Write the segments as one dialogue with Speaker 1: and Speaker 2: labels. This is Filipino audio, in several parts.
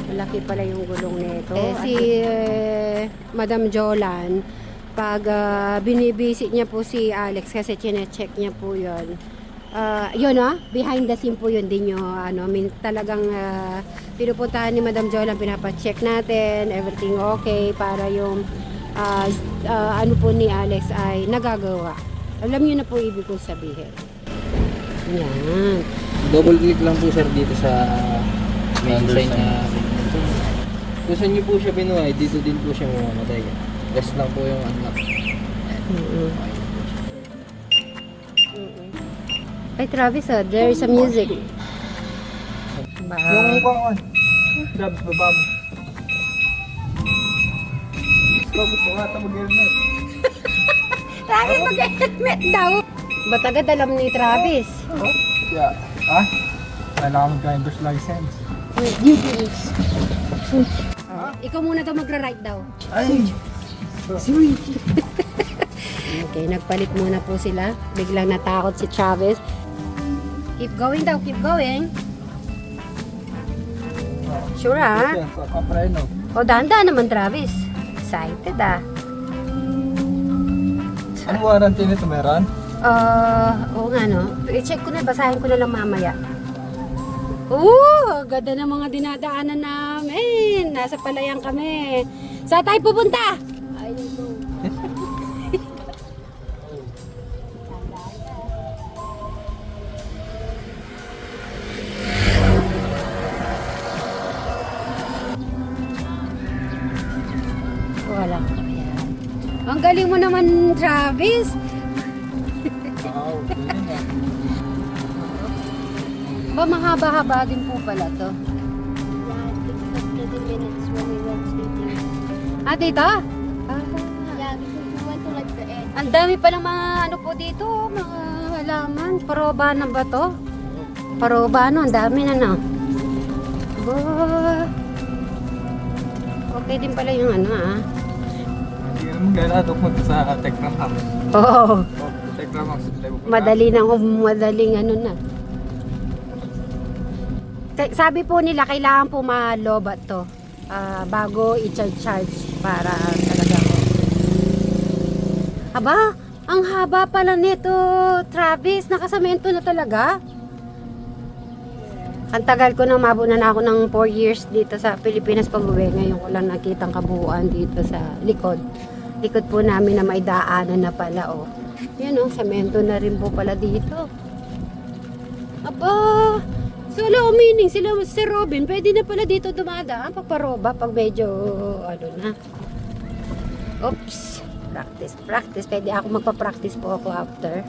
Speaker 1: Malaki pala yung gulong nito. Si Madam Jolan, pag binibisit niya po si Alex kasi chine-check niya po yun. Yun behind the scene po yun din yung talagang pinupuntahan ni Madam Jolan, pinapacheck natin, everything okay para yung ano po ni Alex ay nagagawa. Alam niyo na po ibig kong sabihin. Yan.
Speaker 2: Double click lang po sir dito sa may sign na kung saan nyo po siya binuhay, dito din po siya mamamatay. Rest lang po yung unlock.
Speaker 1: Ay Travis, there is a music.
Speaker 2: Yung mukha ko. Grab, baba mo. Gusto nga ito mag-helmet.
Speaker 1: Travis, mag-helmet daw. Ba't agad alam ni Travis?
Speaker 2: Yeah. Kailangan mag-driver's license.
Speaker 1: Ikaw muna daw magra-ride daw.
Speaker 2: Ay!
Speaker 1: Okay, nagpalit muna po sila. Biglang natakot si Travis. Keep going daw, keep going. Sure O, dahan-dahan naman Travis. Excited
Speaker 2: Ano warranty nito meron?
Speaker 1: Oo nga no. I-check ko na, basahin ko na lang mamaya. Ganda ng mga dinadaanan namin. Nasa Palayan kami. Saan tayo pupunta? I don't know. Wala. Ang galing mo naman, Travis.
Speaker 2: Wow,
Speaker 1: Ba, mahaba-haba din po pala to. Dito?
Speaker 3: Yeah, because we went to like the end.
Speaker 1: Ang dami pa ng mga ano po dito, mga halaman. Paroba na ba to? Paroba ang dami na na. Okay din pala yung
Speaker 2: Hindi naman kailangan pumunta sa Technomax.
Speaker 1: Oo.
Speaker 2: Technomax.
Speaker 1: Madaling ano na. Sabi po nila, kailangan po malobat to bago i-charge para talaga. Aba, ang haba pala nito, Travis. Nakasamento na talaga. Ang tagal ko nang mabot na ako ng 4 years dito sa Pilipinas pag-uwi. Ngayon ko lang nakitang kabuuan dito sa likod. Likod po namin na may daanan na pala. Yan semento na rin po pala dito. Aba, so wala meaning sila si Robin, pwede na pala dito dumadaan pagparoba pag medyo na. Oops, practice. Pwede ako magpa-practice po ako after.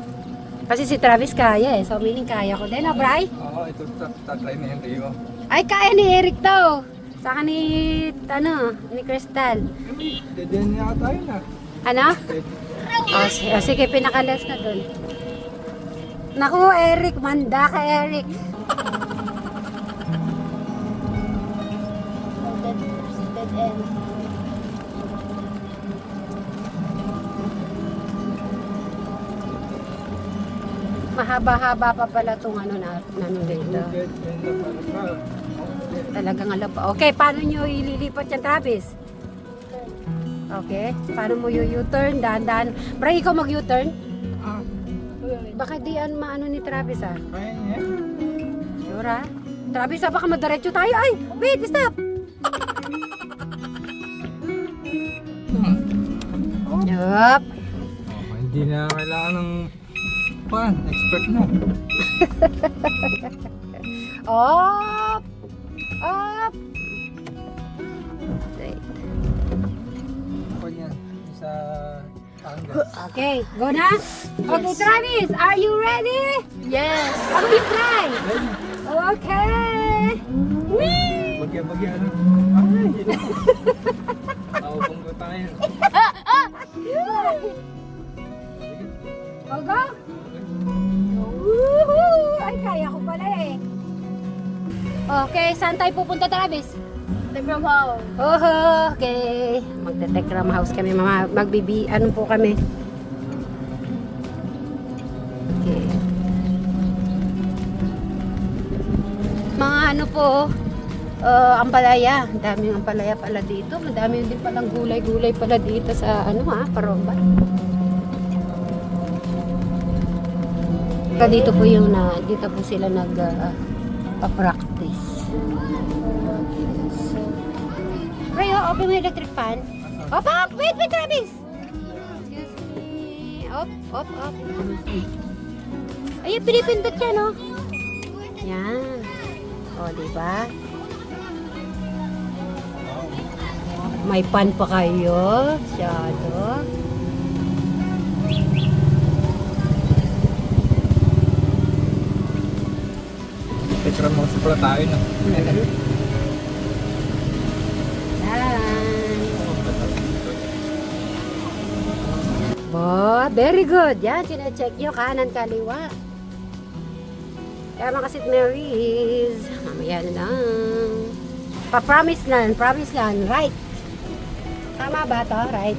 Speaker 1: Kasi si Travis kaya so meaning kaya ko din, Bray?
Speaker 2: Oo, ito tatry na yung Rio.
Speaker 1: Ay, kaya ni Eric daw. Saka ni Crystal.
Speaker 2: Diyan niya tayo na.
Speaker 1: Ano? Sige, pinakalas na dun. Naku, Eric, manda ka, Eric.
Speaker 3: Dead end.
Speaker 1: Mahaba-haba pa pala itong dito. Talagang alam pa. Okay, paano nyo ililipat yan, Travis? Okay, paano mo yung U-turn? Dahan-dahan. Bray, ikaw mag-U-turn? Baka di maano ni Travis
Speaker 2: Kaya niya?
Speaker 1: Sure Travis, baka madiretso tayo. Ay, wait, stop! Yup.
Speaker 2: Hindi na kailangan ng expert na.
Speaker 1: Up! Wait.
Speaker 2: Yan, sa
Speaker 1: Okay, go na? Okay, Travis, are you ready?
Speaker 3: Yes.
Speaker 1: How do you try? Okay. Whee!
Speaker 2: Bagya ano? Ay! Tawag ko tayo.
Speaker 1: Go! Woohoo! Ay, kaya ko pala eh. Okay, saan tayo pupunta, Travis?
Speaker 3: From home.
Speaker 1: Okay. Magte-Tekram house kami, mama. Ano po kami? Okay. Mga ano po, ampalaya. Ang daming ampalaya pala dito. Madami din palang gulay-gulay pala dito sa Paromba. Dito po dito po sila pa-practice. Ray, open mo yung electric fan. Op! Wait, Travis! Excuse me. Op. Ayun, pinipindot siya, no? Yan. O, diba? May pan pa kayo. Siyado.
Speaker 2: Picture mo sa pala tayo, no?
Speaker 1: Very good. Yan, sinacheck nyo kanan kaliwa. Kaya mga St. Mary's. Mamaya na lang. Promise land. Right. Tama ba to? Right.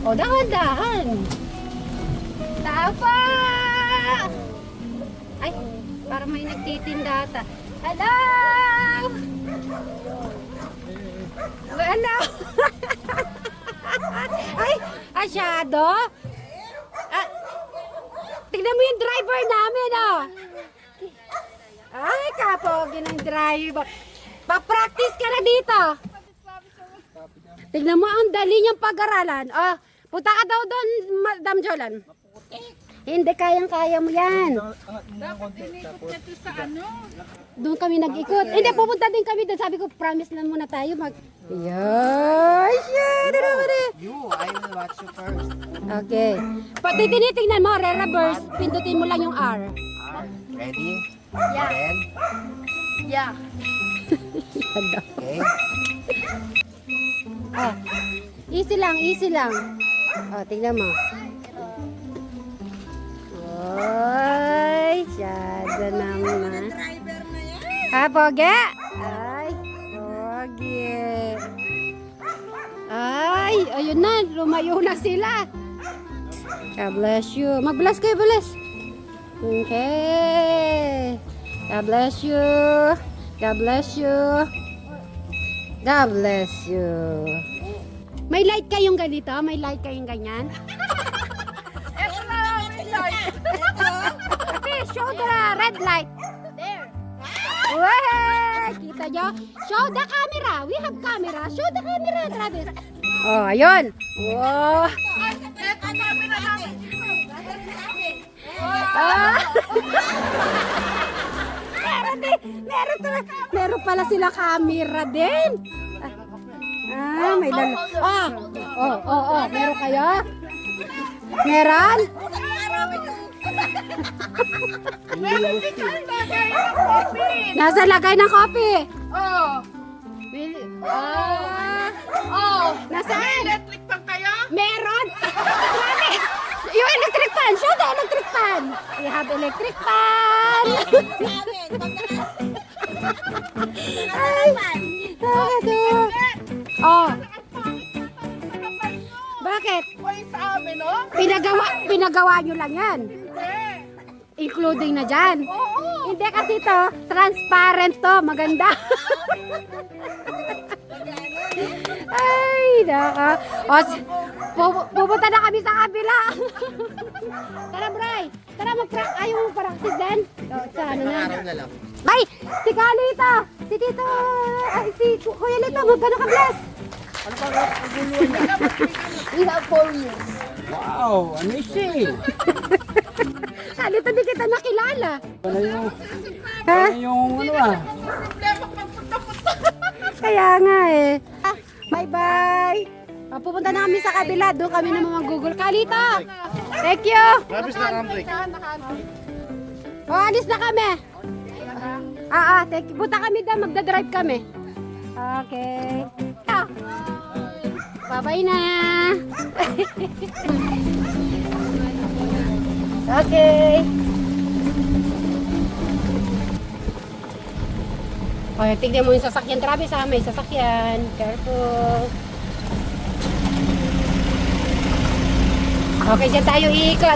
Speaker 1: O, dahan. Tapa! Ay, para may nagtitinda ata. Hello! Hello! Ay, asyado? Tignan mo yung driver namin, oh. Ay, kapogi ng driver. Pa-practice ka na dito. Tignan mo, ang dali niyang pag-aralan. Oh, punta ka daw doon, Madam Jolan. Hindi, kayang-kaya mo yan. Doon kami nag-ikot. Hindi, pupunta din kami doon. Sabi ko, promise lang muna tayo Yes!
Speaker 2: You, I will watch you first.
Speaker 1: Okay. Pati tinitingnan mo, re-reverse. Pindutin mo lang yung R.
Speaker 2: Ready?
Speaker 3: Yeah.
Speaker 2: Then,
Speaker 3: Yeah.
Speaker 2: okay.
Speaker 1: Oh, easy lang. Oh, tingnan mo. Ay, syado naman. Ha, Pogi? Ay, Pogi. Ay, ayun na, lumayo na sila. God bless you. Mag-bless kayo, bless. Okay. God bless you. God bless you. God bless you. May light kayong ganito? May light kayong ganyan?
Speaker 3: Ito na may light.
Speaker 1: Okay, show the red light.
Speaker 3: There.
Speaker 1: Wey! Kita nyo? Show the camera. We have camera. Show the camera, Travis. Oh, ayun. Wow.
Speaker 3: Ito namin na namin.
Speaker 1: Ah. Meron pala sila camera din. May dala. Meron kayo? Meron? Nasa lagay ng kopi. Nasaan?
Speaker 3: Electric pan kayo?
Speaker 1: Meron. Promise. Yung electric fan. Show the electric fan. We have electric fan. Ay. Oh. Bakit?
Speaker 3: Uy, sa amin, oh.
Speaker 1: Pinagawa nyo lang yan. Including na dyan.
Speaker 3: Oo.
Speaker 1: Hindi kasi to, transparent to, maganda. Ay, naka. O, pupunta na kami sa kabila. Tara, Bray. Tara, ayaw mo practice din? Sa ano na? Ay, si Kalito. Si Tito. Ay, si Kuya Lito. Magkano ka, bless?
Speaker 3: We have 4 years.
Speaker 2: Wow, amazing!
Speaker 1: Kalito, di kita nakilala.
Speaker 2: Ano yung,
Speaker 1: Ha?
Speaker 3: Problema pag punta-punta.
Speaker 1: Kaya nga eh. Bye-bye. Pupunta na kami sa kabila. Doon kami na mga Google. Kalito! Thank you!
Speaker 2: Lapis na kamplay.
Speaker 1: Alis na kami. Thank you. Punta kami doon. Magdadrive kami. Okay. Bye-bye na. Okay. Okay, tignan mo yung sasakyan. Travis ha, may sasakyan. Careful. Okay, dyan tayo iikot.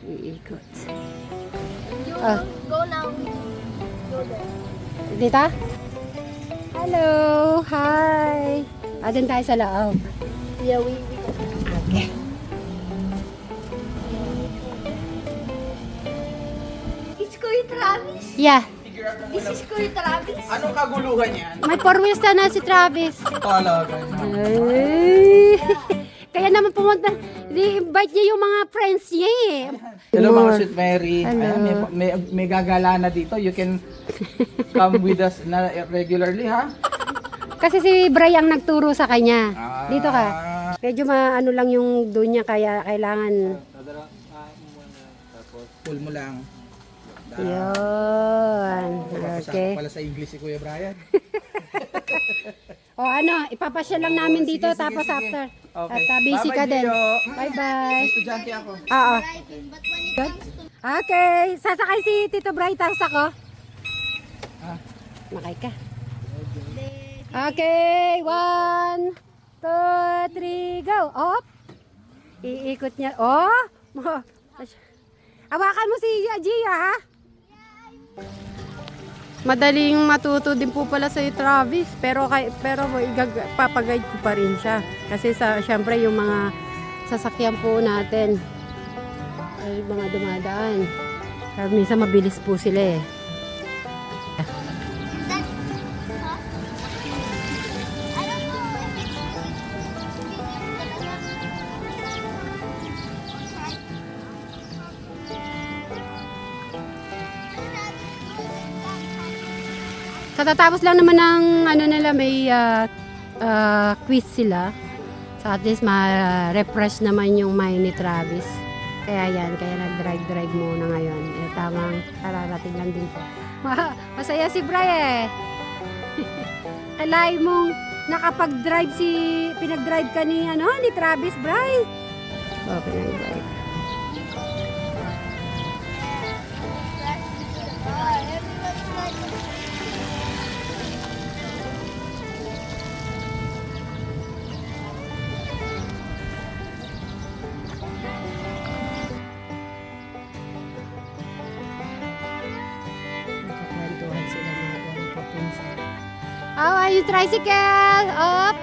Speaker 1: Iikot. Ah.
Speaker 3: Go now. Go there.
Speaker 1: Dito? Hello! Hi! Dun tayo sa loob.
Speaker 3: Yeah, we
Speaker 1: Okay.
Speaker 3: It's Kuya Travis.
Speaker 1: Yeah.
Speaker 3: This is Kuya Travis.
Speaker 4: Anong kaguluhan yan?
Speaker 1: May 4 wheels na si Travis.
Speaker 4: Talaga.
Speaker 1: Ay. Kaya naman pumunta. I-invite niya yung mga friends niya eh.
Speaker 4: Hello mga Sweet Mary.
Speaker 1: Hello.
Speaker 4: Ayan, may gagala na dito. You can come with us na regularly ha.
Speaker 1: Kasi si Bray ang nagturo sa kanya.
Speaker 4: Ah.
Speaker 1: Dito ka. Medyo maano lang yung doon niya kaya kailangan.
Speaker 4: Pull mo lang.
Speaker 1: Yun. Okay.
Speaker 4: Pala sa English si Kuya Brian.
Speaker 1: O ano, ipapasya lang namin dito tapos after.
Speaker 4: Okay.
Speaker 1: At busy ka
Speaker 4: Bye-bye,
Speaker 1: din.
Speaker 4: Gio.
Speaker 1: Bye-bye.
Speaker 4: Estudyante ako.
Speaker 1: Oo.
Speaker 3: But when it
Speaker 1: Good.
Speaker 3: comes to
Speaker 1: Okay. Sasakay si Tito Bray tapos ako.
Speaker 4: Ah.
Speaker 1: Makay ka. Okay. 1, 2, 3, go. Op. Iikot niya. Oh. Hawakan mo si Gia, ha? Madaling matuto din po pala sa Travis, pero papagayad ko pa rin siya. Kasi syempre yung mga sasakyan po natin ay mga dumadaan. Minsan mabilis po sila eh.
Speaker 3: I don't know if it's
Speaker 1: Katatapos lang naman ng ano nila, may quiz sila. So at least ma-refresh naman yung mind ni Travis. Kaya nag-drive muna ngayon. Eh, tamang kararating lang din po. Masaya si Bray eh. Alay mong nakapag-drive pinag-drive ka ni Travis, Bray. Oh, pinag-drive. Nakakwentuhan sila mga ganun po pinsan. Oh, are you tricycle? Up!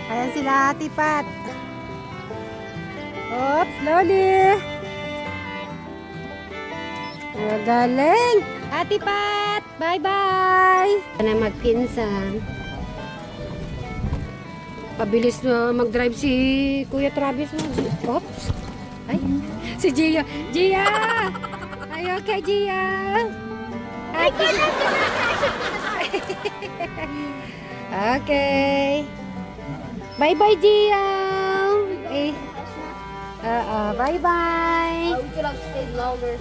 Speaker 1: Ayan sila, Ate Pat. Up, slowly. Magaling. Ate Pat, bye-bye. Na magpinsan. Pabilis na mag-drive si Kuya Travis. Oops. Ay, si Gia. Gia! Are you okay, Gia? Okay. Bye-bye, Gia. Eh. Bye-bye.
Speaker 3: we could have stayed longer.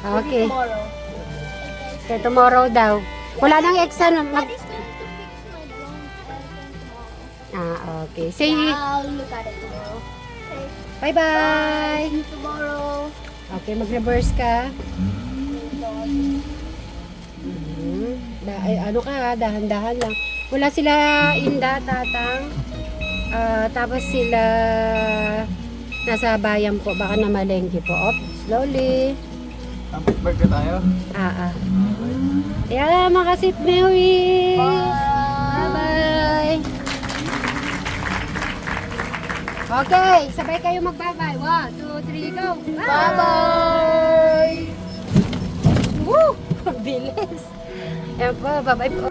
Speaker 1: Okay.
Speaker 3: Tomorrow.
Speaker 1: Okay, tomorrow daw. Wala nang exam.
Speaker 3: Daddy's going to fix my drone tomorrow.
Speaker 1: Okay. Say
Speaker 3: I'll look at it tomorrow. Okay.
Speaker 1: bye-bye.
Speaker 3: See you tomorrow.
Speaker 1: Okay, mag-reverse ka. Ano ka, dahan-dahan lang. Wala sila Inda, Tatang. Tapos sila nasa bayan po. Baka na malengke po. Op, slowly.
Speaker 4: Happy birthday tayo.
Speaker 1: Yeah, mga Sweet Mary. Bye-bye. Okay, sabay kayo magbabay. 1, 2, 3, go.
Speaker 3: Bye-bye.
Speaker 1: Woo! Bilis. Ayan po, bye-bye po.